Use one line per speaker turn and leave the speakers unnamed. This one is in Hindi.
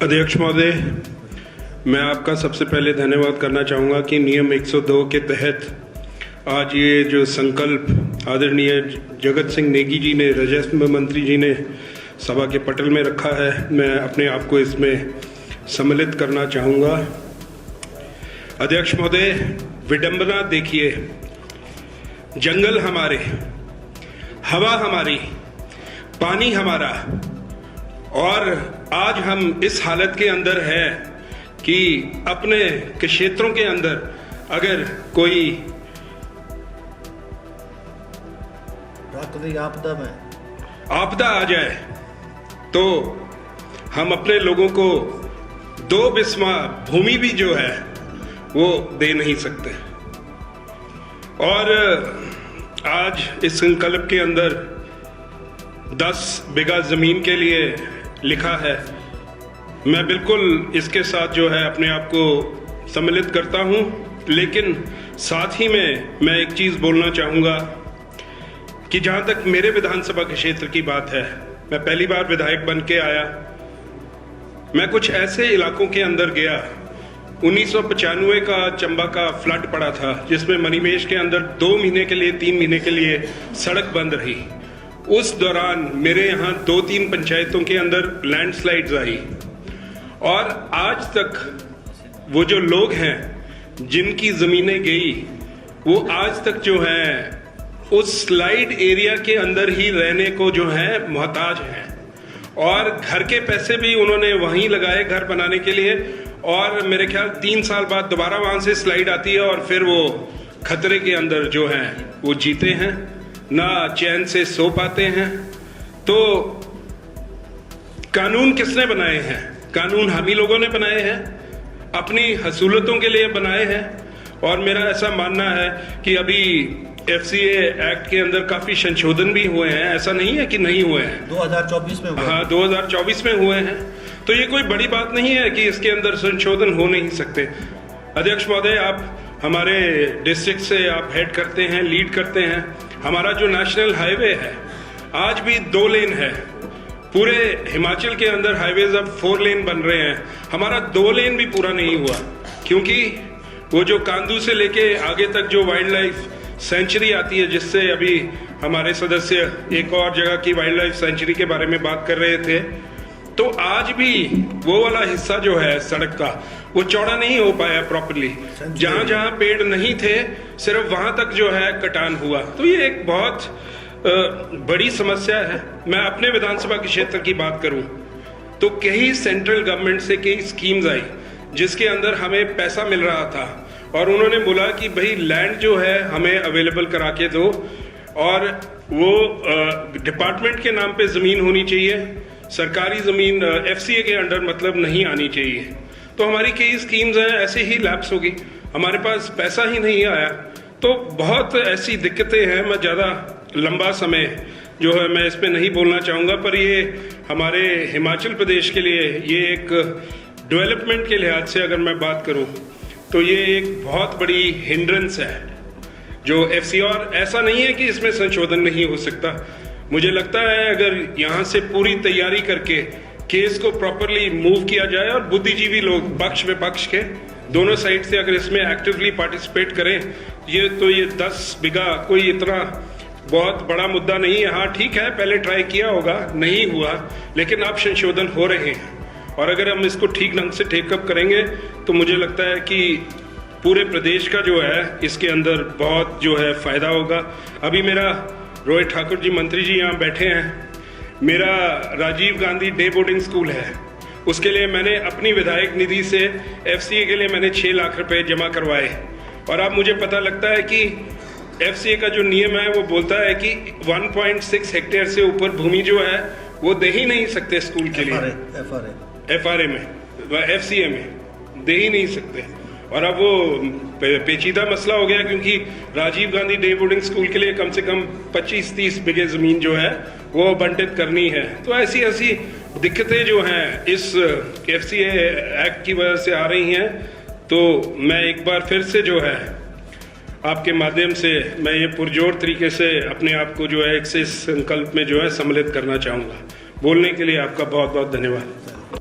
अध्यक्ष महोदय, मैं आपका सबसे पहले धन्यवाद करना चाहूँगा कि नियम 102 के तहत आज ये जो संकल्प आदरणीय जगत सिंह नेगी जी ने, राजस्व मंत्री जी ने सभा के पटल में रखा है, मैं अपने आप को इसमें सम्मिलित करना चाहूँगा। अध्यक्ष महोदय, विडंबना देखिए, जंगल हमारे, हवा हमारी, पानी हमारा, और आज हम इस हालत के अंदर है कि अपने क्षेत्रों के अंदर अगर कोई
प्राकृतिक
आपदा आ जाए तो हम अपने लोगों को 2 बिस्मा भूमि भी जो है वो दे नहीं सकते। और आज इस संकल्प के अंदर 10 बीघा जमीन के लिए लिखा है। मैं बिल्कुल इसके साथ जो है अपने आप को सम्मिलित करता हूं, लेकिन साथ ही में मैं एक चीज बोलना चाहूंगा कि जहां तक मेरे विधानसभा के क्षेत्र की बात है, मैं पहली बार विधायक बन के आया, मैं कुछ ऐसे इलाकों के अंदर गया। 1995 का चंबा का फ्लड पड़ा था, जिसमें मणिमेश के अंदर 2 महीने के लिए, 3 महीने के लिए सड़क बंद रही। उस दौरान मेरे यहाँ 2-3 पंचायतों के अंदर लैंडस्लाइड्स आई, और आज तक वो जो लोग हैं जिनकी जमीनें गई, वो आज तक जो है उस स्लाइड एरिया के अंदर ही रहने को जो है मोहताज हैं, और घर के पैसे भी उन्होंने वहीं लगाए घर बनाने के लिए, और मेरे ख्याल 3 साल बाद दोबारा वहां से स्लाइड आती है और फिर वो खतरे के अंदर जो है वो जीते हैं, ना चैन से सो पाते हैं। तो कानून किसने बनाए हैं? कानून हम ही लोगों ने बनाए हैं, अपनी हसूलतों के लिए बनाए हैं। और मेरा ऐसा मानना है कि अभी FCA एक्ट के अंदर काफी संशोधन भी हुए हैं, ऐसा नहीं है कि नहीं हुए हैं।
2024 में हुए।
हाँ, 2024 में हुए हैं। तो ये कोई बड़ी बात नहीं है कि इसके अंदर संशोधन हो नहीं सकते। अध्यक्ष महोदय, आप हमारे डिस्ट्रिक्ट से आप हेड करते हैं, लीड करते हैं। हमारा जो नेशनल हाईवे है आज भी 2 लेन है। पूरे हिमाचल के अंदर हाईवेज अब 4 लेन बन रहे हैं, हमारा 2 लेन भी पूरा नहीं हुआ, क्योंकि वो जो कांदू से लेके आगे तक जो वाइल्ड लाइफ सेंचुरी आती है, जिससे अभी हमारे सदस्य एक और जगह की वाइल्ड लाइफ सेंचुरी के बारे में बात कर रहे थे, तो आज भी वो वाला हिस्सा जो है सड़क का वो चौड़ा नहीं हो पाया प्रॉपर्ली। जहां जहां पेड़ नहीं थे, सिर्फ वहां तक जो है कटान हुआ। तो ये एक बहुत बड़ी समस्या है। मैं अपने विधानसभा के क्षेत्र की बात करूं तो कई सेंट्रल गवर्नमेंट से कई स्कीम्स आई जिसके अंदर हमें पैसा मिल रहा था, और उन्होंने बोला कि भाई लैंड जो है हमें अवेलेबल करा के दो, और वो डिपार्टमेंट के नाम पे जमीन होनी चाहिए, सरकारी जमीन FCA के अंडर मतलब नहीं आनी चाहिए। तो हमारी कई स्कीम्स हैं ऐसे ही लैप्स होगी, हमारे पास पैसा ही नहीं आया। तो बहुत ऐसी दिक्कतें हैं। मैं ज़्यादा लंबा समय जो है मैं इस पे नहीं बोलना चाहूँगा, पर ये हमारे हिमाचल प्रदेश के लिए ये एक डेवलपमेंट के लिहाज से अगर मैं बात करूँ तो ये एक बहुत बड़ी हिंड्रेंस है जो FCA, और ऐसा नहीं है कि इसमें संशोधन नहीं हो सकता। मुझे लगता है अगर यहाँ से पूरी तैयारी करके केस को प्रॉपरली मूव किया जाए, और बुद्धिजीवी लोग पक्ष विपक्ष के दोनों साइड से अगर इसमें एक्टिवली पार्टिसिपेट करें, ये 10 बीघा कोई इतना बहुत बड़ा मुद्दा नहीं है। हाँ ठीक है, पहले ट्राई किया होगा, नहीं हुआ, लेकिन अब संशोधन हो रहे हैं, और अगर हम इसको ठीक ढंग से टेकअप करेंगे तो मुझे लगता है कि पूरे प्रदेश का जो है इसके अंदर बहुत जो है फायदा होगा। अभी मेरा रोहित ठाकुर जी मंत्री जी यहाँ बैठे हैं, मेरा Rajiv Gandhi day boarding school है, उसके लिए मैंने अपनी विधायक निधि से FCA के लिए मैंने 6 लाख रुपए जमा करवाए, और अब मुझे पता लगता है कि FCA का जो नियम है वो बोलता है कि 1.6 हेक्टेयर से ऊपर भूमि जो है वो दे ही नहीं सकते स्कूल के लिए। FRA में, FCA में दे ही नहीं सकते। और अब वो पेचीदा मसला हो गया, क्योंकि Rajiv Gandhi day boarding school के लिए कम से कम 25-30 बीघे जमीन जो है वो आवंटित करनी है। तो ऐसी ऐसी दिक्कतें जो हैं इस FCA एक्ट की वजह से आ रही हैं। तो मैं एक बार फिर से जो है आपके माध्यम से मैं ये पुरजोर तरीके से अपने आप को जो है इस संकल्प में जो है सम्मिलित करना चाहूँगा। बोलने के लिए आपका बहुत बहुत धन्यवाद।